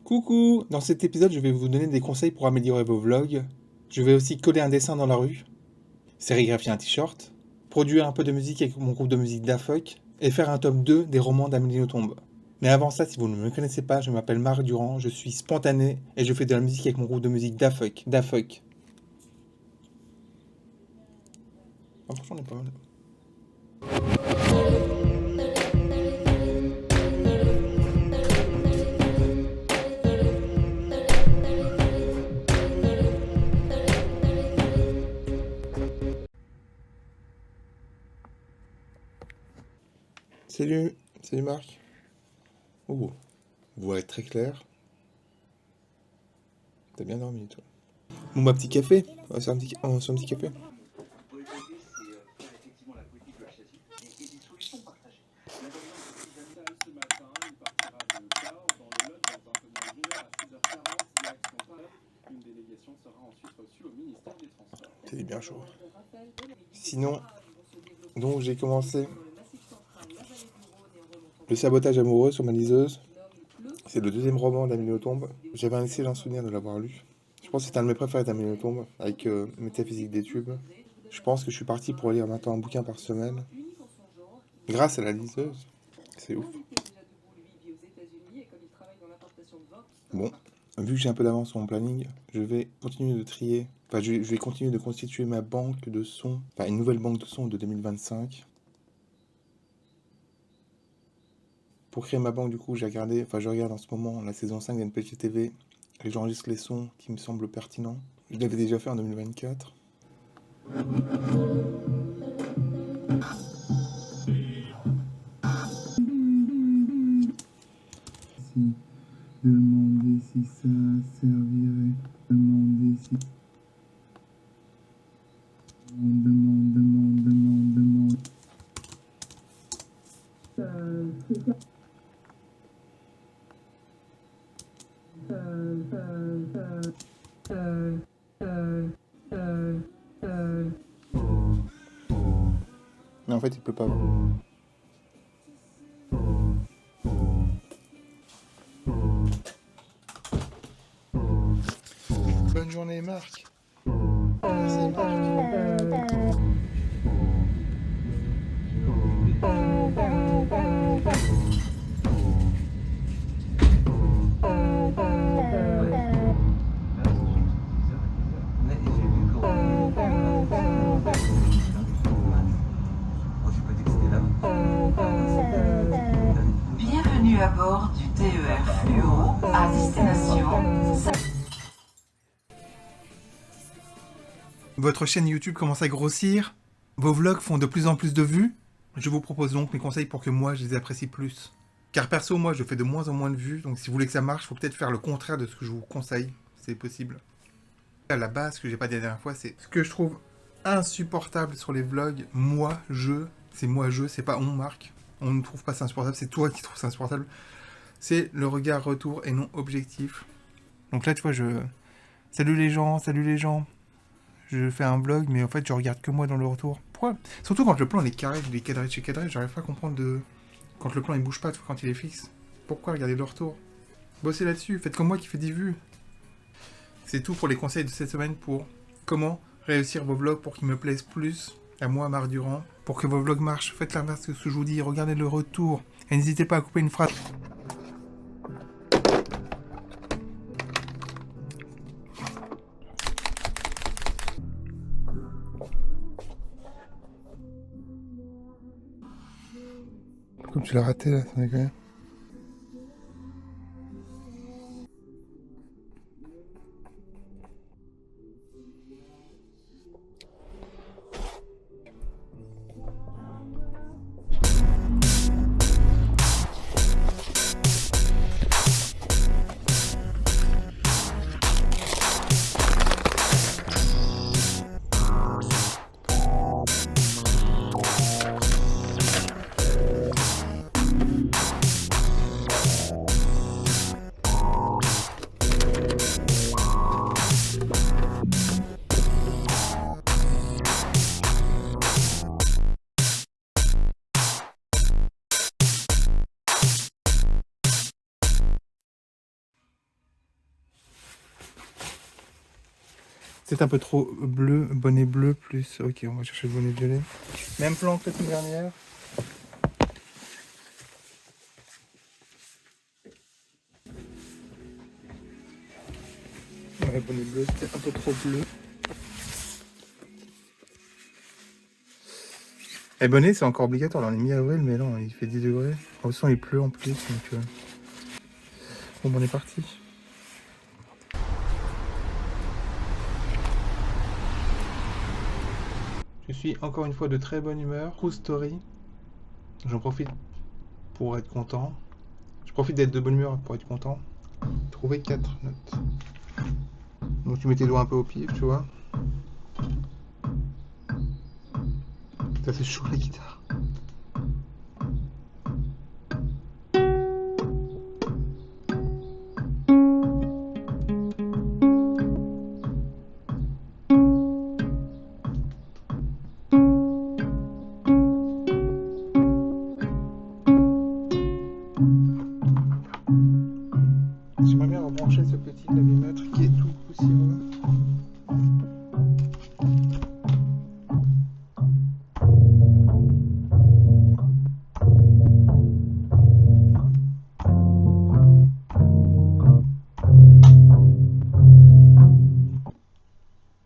Coucou! Dans cet épisode, je vais vous donner des conseils pour améliorer vos vlogs. Je vais aussi coller un dessin dans la rue, sérigraphier un t-shirt, produire un peu de musique avec mon groupe de musique Dafuck et faire un tome 2 des romans d'Amélie Nothomb. Mais avant ça, si vous ne me connaissez pas, je m'appelle Marc Durand, je suis spontané et je fais de la musique avec mon groupe de musique Dafuck. Ah, franchement, on est pas mal. Salut Marc. Oh, vous êtes très clair. T'as bien dormi toi. Bon, ma petit café. On va se faire un petit café. C'est bien chaud. Sinon, donc j'ai commencé Le sabotage amoureux sur ma liseuse. C'est le deuxième roman d'Amélie Nothomb. J'avais un excellent souvenir de l'avoir lu. Je pense que c'est un de mes préférés d'Amélie Nothomb, avec Métaphysique des tubes. Je pense que je suis parti pour lire maintenant un bouquin par semaine, grâce à la liseuse. C'est ouf. Bon, vu que j'ai un peu d'avance sur mon planning, je vais continuer de trier. Enfin, je vais continuer de constituer ma banque de sons, enfin une nouvelle banque de sons de 2025. Pour créer ma banque, du coup, je regarde en ce moment la saison 5 d'NPC TV et j'enregistre les sons qui me semblent pertinents. Je l'avais déjà fait en 2024. Demander si ça servirait. Demander si. Demande. Mais en fait, il pleut pas. Bonne journée, Marc. Merci, Marc. Bienvenue à bord du TER Fluo à destination. Votre chaîne YouTube commence à grossir. Vos vlogs font de plus en plus de vues. Je vous propose donc mes conseils pour que moi, je les apprécie plus. Car perso, moi, je fais de moins en moins de vues. Donc si vous voulez que ça marche, il faut peut-être faire le contraire de ce que je vous conseille. C'est possible. À la base, ce que j'ai pas dit la dernière fois, c'est ce que je trouve insupportable sur les vlogs. C'est pas on, Marc. On ne trouve pas ça insupportable, c'est toi qui trouves ça insupportable. C'est le regard retour et non objectif. Donc là, tu vois, Salut les gens. Je fais un vlog, mais en fait, je regarde que moi dans le retour. Pourquoi? Surtout quand le plan il est carré, il est cadré de chez cadré, j'arrive pas à comprendre quand le plan il bouge pas, quand il est fixe. Pourquoi regarder le retour? Bossez là-dessus, faites comme moi qui fait 10 vues. C'est tout pour les conseils de cette semaine pour comment réussir vos vlogs pour qu'ils me plaisent plus, à moi, Marc Durand. Pour que vos vlogs marchent, faites l'inverse de ce que je vous dis, regardez le retour. Et n'hésitez pas à couper une phrase. Comme tu l'as raté là, ça est quand même. Peut-être un peu trop bleu, bonnet bleu plus. Ok, on va chercher le bonnet violet. Même plan que la semaine dernière. Ouais, bonnet bleu, c'était un peu trop bleu. Et bonnet, c'est encore obligatoire. Là, on est mi-avril, mais non, il fait 10 degrés. Au son, il pleut en plus. Donc, bon, on est parti. Je suis encore une fois de très bonne humeur. True story. J'en profite pour être content. Je profite d'être de bonne humeur pour être content. Trouver 4 notes. Donc tu mets tes doigts un peu au pif, tu vois. Ça c'est chaud la guitare. J'aimerais bien rebrancher ce petit clavimètre qui est tout poussiéreux.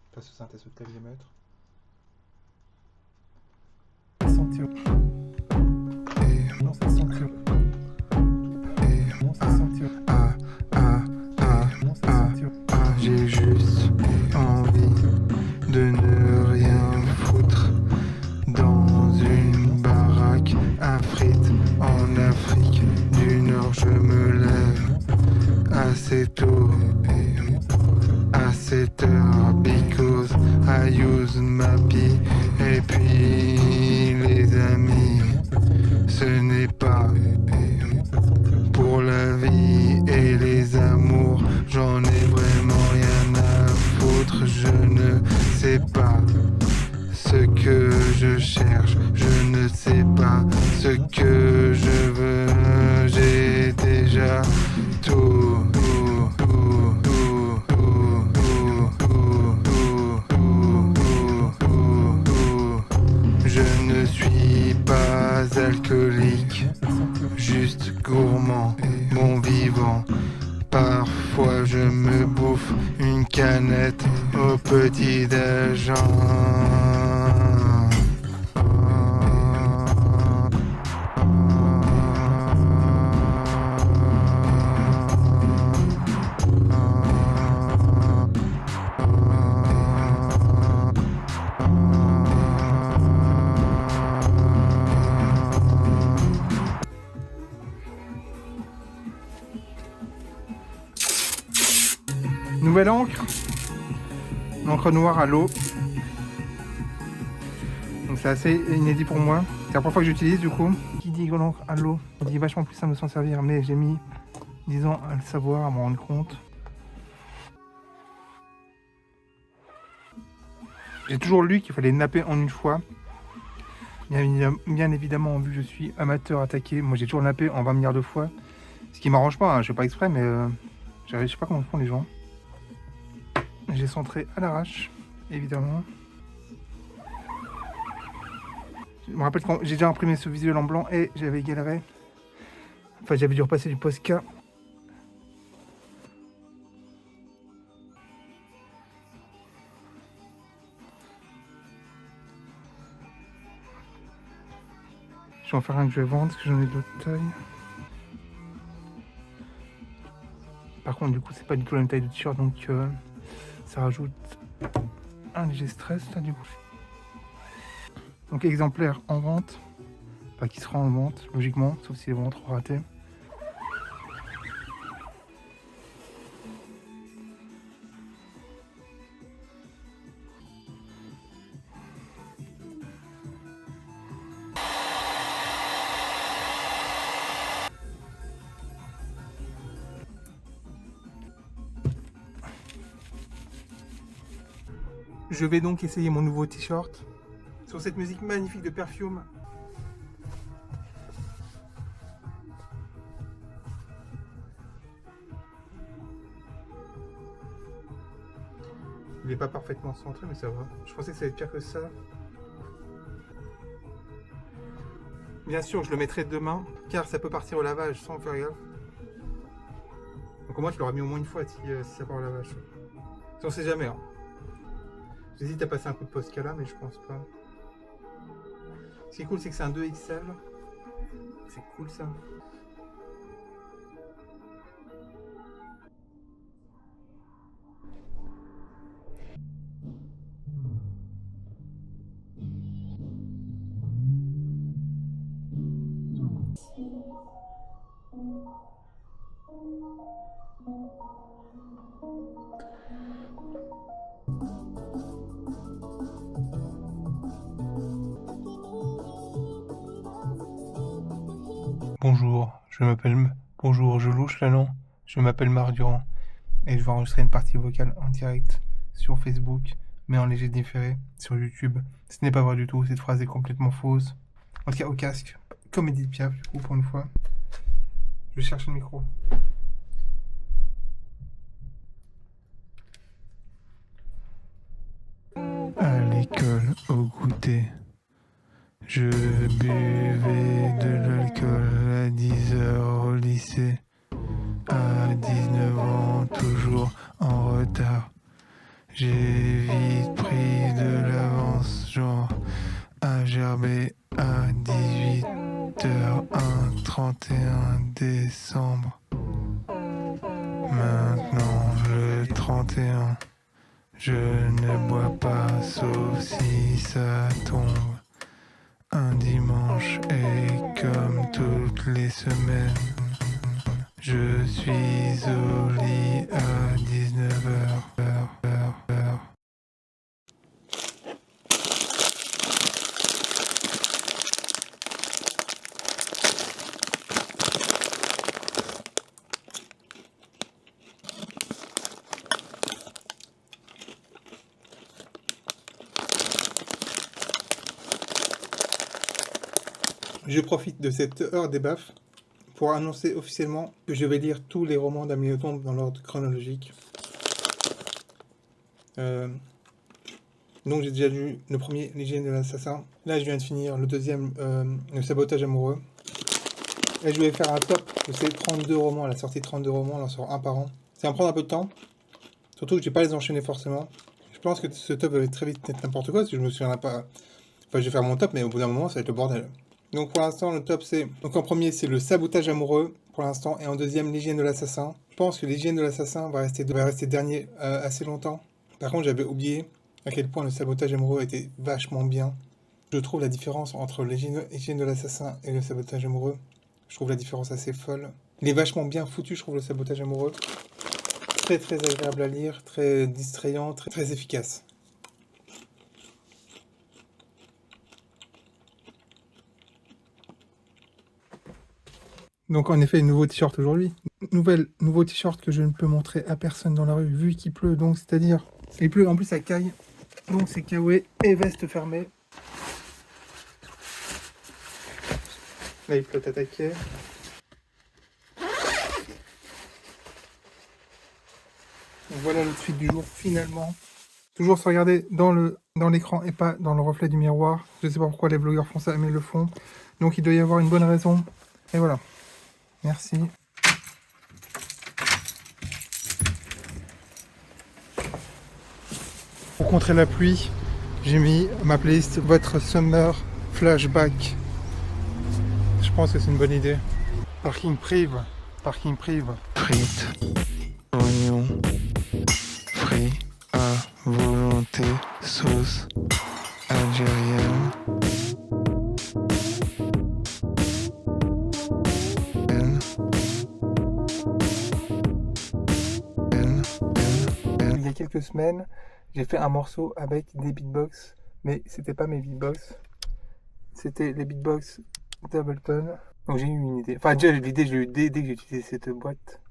Enfin, ce synthèse au clavimètre. Sentir. Et non, ça sentir. Et non, ça sentir. J'ai juste envie de ne rien foutre dans une baraque à frites en Afrique du Nord. Je me lève assez tôt, à 7 heures, because I use ma pie. Et puis les amis, ce n'est pas pour la vie et les amours, j'en ai vraiment rien à foutre. Je ne sais pas ce que je cherche, je ne sais pas ce que je veux. J'ai déjà tout. Je ne suis pas alcoolique, juste gourmand, bon vivant. Parfois je me bouffe une canette au petit-déj. Nouvelle encre, l'encre noire à l'eau. Donc c'est assez inédit pour moi. C'est la première fois que j'utilise du coup. Qui dit l'encre à l'eau, on dit vachement plus simple de s'en servir, mais j'ai mis 10 ans à le savoir, à m'en rendre compte. J'ai toujours lu qu'il fallait napper en une fois. Bien évidemment, vu que je suis amateur attaqué, moi j'ai toujours nappé en 20 milliards de fois. Ce qui m'arrange pas, hein, je fais pas exprès, mais je sais pas comment font les gens. J'ai centré à l'arrache, évidemment. Je me rappelle quand j'ai déjà imprimé ce visuel en blanc et j'avais galéré. Enfin, j'avais dû repasser du Posca. Je vais en faire un que je vais vendre parce que j'en ai d'autres tailles. Par contre, du coup, c'est pas du tout la même taille de t-shirt, donc ça rajoute un léger stress là du coup. Donc exemplaire en vente, enfin qui sera en vente logiquement, sauf si les ventes trop ratées. Je vais donc essayer mon nouveau t-shirt sur cette musique magnifique de Perfume. Il est pas parfaitement centré, mais ça va. Je pensais que ça allait être pire que ça. Bien sûr, je le mettrai demain, car ça peut partir au lavage sans faire gaffe. Donc au moins, tu l'auras mis au moins une fois si ça part au lavage. Si on sait jamais. Hein. J'hésite à passer un coup de Posca, mais je pense pas. Ce qui est cool, c'est que c'est un 2XL. C'est cool ça. Bonjour, je louche là non. Je m'appelle Marc Durand et je vais enregistrer une partie vocale en direct sur Facebook, mais en léger différé sur YouTube. Ce n'est pas vrai du tout, cette phrase est complètement fausse. En tout cas au casque, comme Edith Piaf du coup pour une fois. Je vais chercher le micro. À l'école, au goûter, je buvais de l'alcool à 10h au lycée. À 19 ans, toujours en retard. J'ai vite pris de l'avance, genre à gerber à 18h1, 31 décembre. Maintenant, le 31, je ne bois pas sauf si ça tombe. Un dimanche et comme toutes les semaines, je suis au lit à 19h. Je profite de cette heure des baffes pour annoncer officiellement que je vais lire tous les romans d'Amélie Nothomb dans l'ordre chronologique. Donc j'ai déjà lu le premier, L'hygiène de l'assassin. Là je viens de finir le deuxième, Le sabotage amoureux. Et je vais faire un top de ces 32 romans, à la sortie de 32 romans, on en sort un par an. Ça va me prendre un peu de temps, surtout que je vais pas les enchaîner forcément. Je pense que ce top va très vite être n'importe quoi, si je me souviens pas... Enfin je vais faire mon top, mais au bout d'un moment ça va être le bordel. Donc pour l'instant le top c'est... Donc en premier c'est Le sabotage amoureux pour l'instant, et en deuxième L'hygiène de l'assassin. Je pense que L'hygiène de l'assassin va rester dernier assez longtemps. Par contre j'avais oublié à quel point Le sabotage amoureux était vachement bien. Je trouve la différence entre L'hygiène de l'assassin et Le sabotage amoureux. Je trouve la différence assez folle. Il est vachement bien foutu, je trouve, Le sabotage amoureux. Très très agréable à lire, très distrayant, très efficace. Donc en effet, nouveau t-shirt aujourd'hui. Nouveau t-shirt que je ne peux montrer à personne dans la rue, vu qu'il pleut, donc c'est-à-dire... Il pleut, en plus ça caille, donc c'est kawaii et veste fermée. Là il pleut à taquet. Donc voilà l'outfit du jour finalement. Toujours se regarder dans l'écran et pas dans le reflet du miroir. Je sais pas pourquoi les vlogueurs font ça, mais ils le font. Donc il doit y avoir une bonne raison. Et voilà. Merci. Pour contrer la pluie, j'ai mis ma playlist Votre Summer Flashback. Je pense que c'est une bonne idée. Parking prive. Frites, oignons, frits à volonté, sauce algérienne. Il y a quelques semaines, j'ai fait un morceau avec des beatbox, mais c'était pas mes beatbox, c'était les beatbox d'Ableton. Donc j'ai eu une idée. Enfin déjà l'idée, j'ai eu dès que j'ai utilisé cette boîte.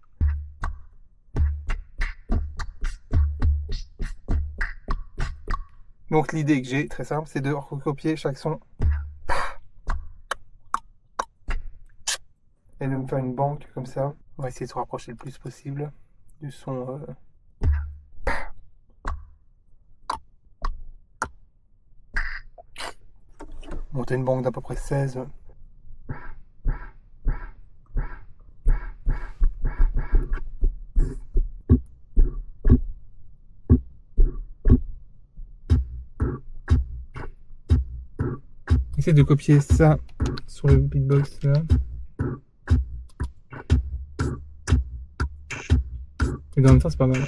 Donc l'idée que j'ai, très simple, c'est de recopier chaque son et de me faire une banque comme ça. On va essayer de se rapprocher le plus possible du son. monter une banque d'à peu près 16. Essaye de copier ça sur le beatbox là. Mais dans le même temps, c'est pas mal.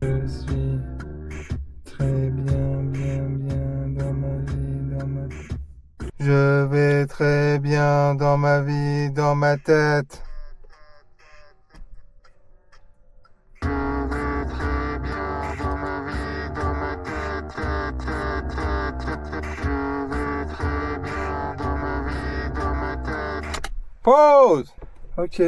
Je suis très bien dans ma vie, dans ma tête. Je vais très bien dans ma vie, dans ma tête. Pause. Ok.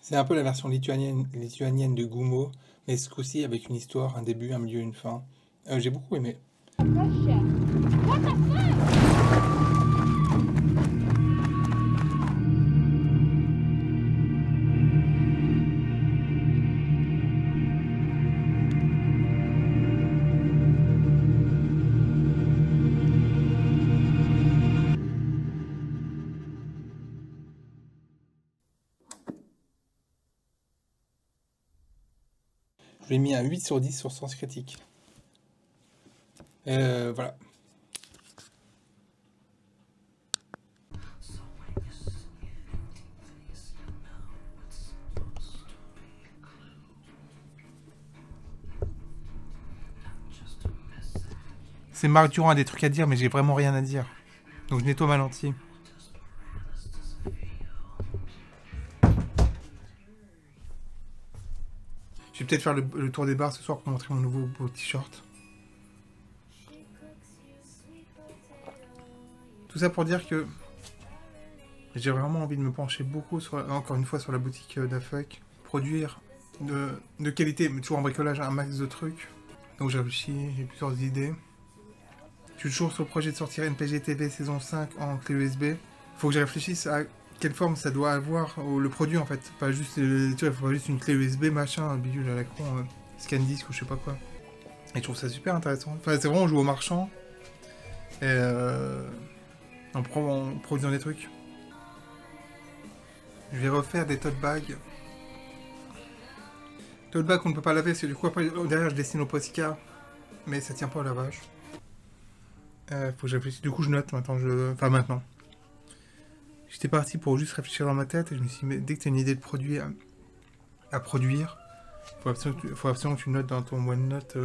C'est un peu la version lituanienne de Gumo, mais ce coup-ci avec une histoire, un début, un milieu, une fin. J'ai beaucoup aimé. Je lui ai mis un 8 sur 10 sur Sens Critique. Voilà. C'est Marc Durand a des trucs à dire, mais j'ai vraiment rien à dire. Donc je nettoie ma lentille. Je vais peut-être faire le tour des bars ce soir pour montrer mon nouveau beau t-shirt. Tout ça pour dire que j'ai vraiment envie de me pencher beaucoup, encore une fois, sur la boutique d'Afuck. Produire de qualité, mais toujours en bricolage, un max de trucs. Donc j'ai réfléchi, j'ai plusieurs idées. Je suis toujours sur le projet de sortir NPG TV saison 5 en clé USB. Faut que je réfléchisse à quelle forme ça doit avoir le produit en fait. Pas juste, tu vois, faut pas juste une clé USB, machin, bidule à la con, scan disque ou je sais pas quoi. Et je trouve ça super intéressant. Enfin, c'est vraiment, on joue au marchand. Et en produisant des trucs. Je vais refaire des tote bags. Tote bags qu'on ne peut pas laver, parce que du coup après derrière je dessine au Posca. Mais ça tient pas au lavage. Faut que je réfléchisse. Du coup je note maintenant. Enfin maintenant. J'étais parti pour juste réfléchir dans ma tête et je me suis dit, mais dès que tu as une idée de produit à produire, faut absolument que tu notes dans ton OneNote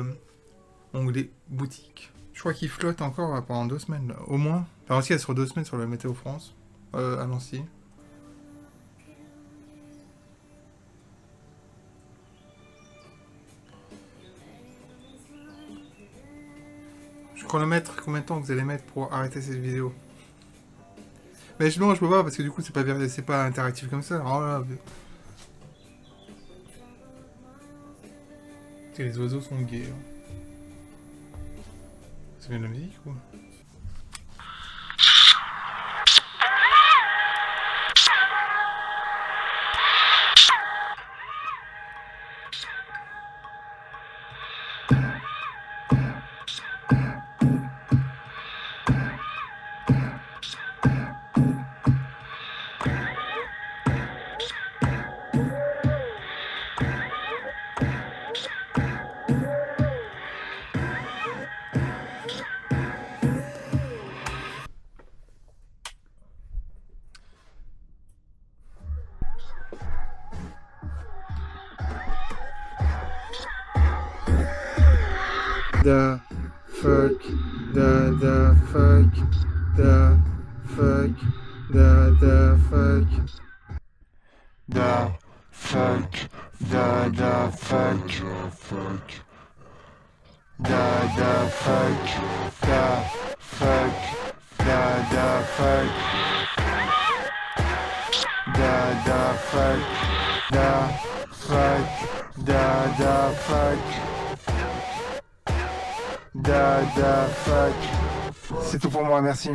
onglet boutique. Je crois qu'il flotte encore pendant 2 semaines, là, au moins. Enfin, aussi, il y a sur 2 semaines sur la Météo France, à Nancy. Je chronomètre combien de temps vous allez mettre pour arrêter cette vidéo. Mais non, je peux pas parce que du coup c'est pas interactif comme ça. Oh là, les oiseaux sont gays. C'est bien de la musique ou? Da fuck, da fuck, da fuck, da fuck, da fuck, da fuck. fuck, da fuck, da fuck, da fuck, da fuck, da fuck, da fuck. C'est tout pour moi, merci.